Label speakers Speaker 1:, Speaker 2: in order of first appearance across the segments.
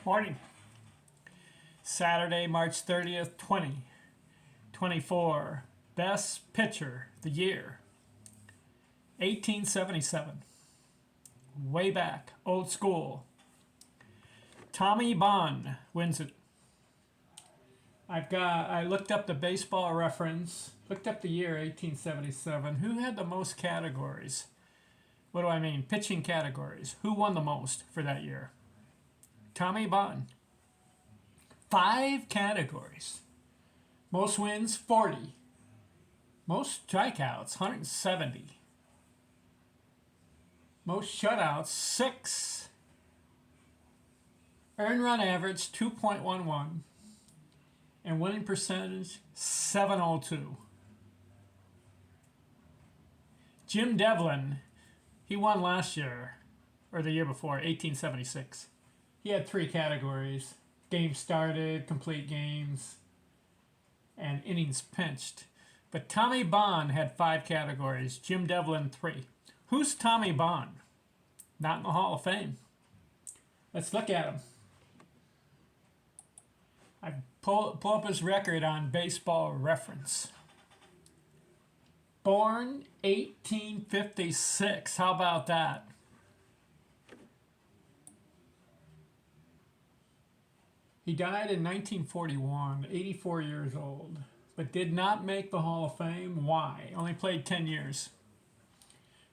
Speaker 1: Morning. Saturday, March 30th, 2024. Best pitcher of the year. 1877. Way back. Old school. Tommy Bond wins it. I looked up the baseball reference, looked up the year 1877. Who had the most categories? What do I mean? Pitching categories. Who won the most for that year? Tommy Bond. 5 categories. Most wins, 40. Most strikeouts, 170. Most shutouts, 6. Earned run average, 2.11. And winning percentage, 702. Jim Devlin, he won last year, or the year before, 1876. He had 3 categories: games started, complete games, and innings pitched. But Tommy Bond had 5 categories, Jim Devlin 3. Who's Tommy Bond? Not in the Hall of Fame. Let's look at him. I pull up his record on Baseball Reference. Born 1856. How about that? He died in 1941, 84 years old, but did not make the Hall of Fame. Why? Only played 10 years.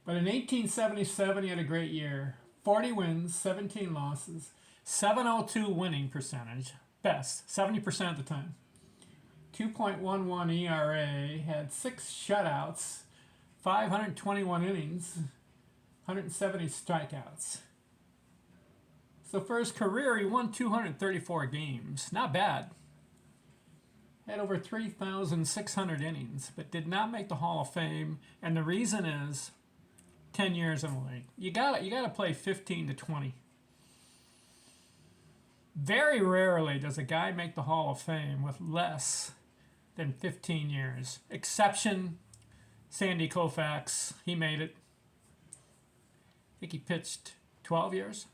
Speaker 1: But in 1877, he had a great year. 40 wins, 17 losses, 702 winning percentage, best, 70% of the time. 2.11 ERA, had 6 shutouts, 521 innings, 170 strikeouts. So for his career, he won 234 games. Not bad. Had over 3,600 innings, but did not make the Hall of Fame. And the reason is 10 years in the league. You gotta play 15 to 20. Very rarely does a guy make the Hall of Fame with less than 15 years. Exception, Sandy Koufax. He made it. I think he pitched 12 years.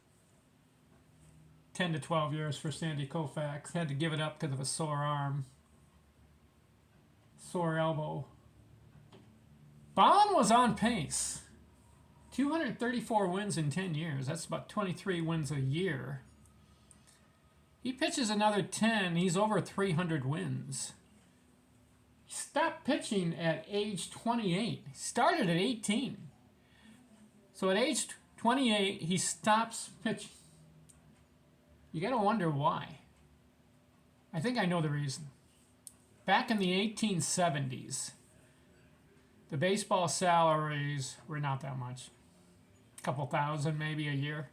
Speaker 1: 10 to 12 years for Sandy Koufax. Had to give it up because of a sore arm. Sore elbow. Bond was on pace. 234 wins in 10 years. That's about 23 wins a year. He pitches another 10. He's over 300 wins. He stopped pitching at age 28. He started at 18. So at age 28, he stops pitching. You got to wonder why. I think I know the reason. Back in the 1870s, the baseball salaries were not that much. A couple thousand maybe a year.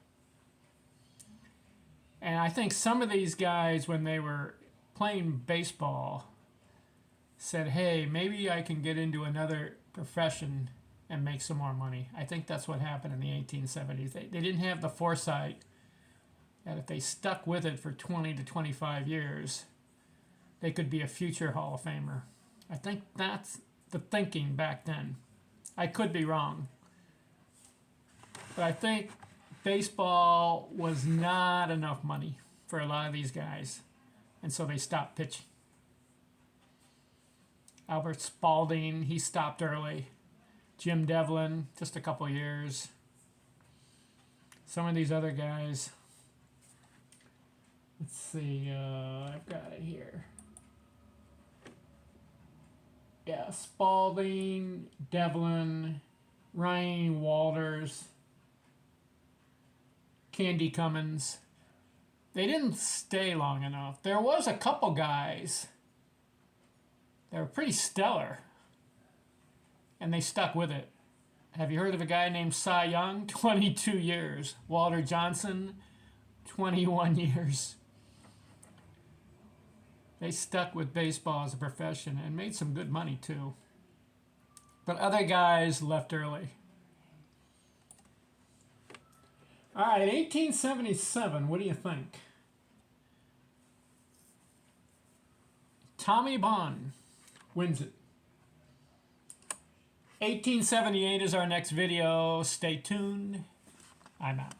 Speaker 1: And I think some of these guys, when they were playing baseball, said, hey, maybe I can get into another profession and make some more money. I think that's what happened in the 1870s. They didn't have the foresight that if they stuck with it for 20 to 25 years, they could be a future Hall of Famer. I think that's the thinking back then. I could be wrong. But I think baseball was not enough money for a lot of these guys, and so they stopped pitching. Albert Spalding, he stopped early. Jim Devlin, just a couple years. Some of these other guys. Let's see, I've got it here. Yeah, Spalding, Devlin, Ryan Walters, Candy Cummins. They didn't stay long enough. There was a couple guys that were pretty stellar, and they stuck with it. Have you heard of a guy named Cy Young? 22 years. Walter Johnson, 21 years. They stuck with baseball as a profession and made some good money too. But other guys left early. All right, 1877, what do you think? Tommy Bond wins it. 1878 is our next video. Stay tuned. I'm out.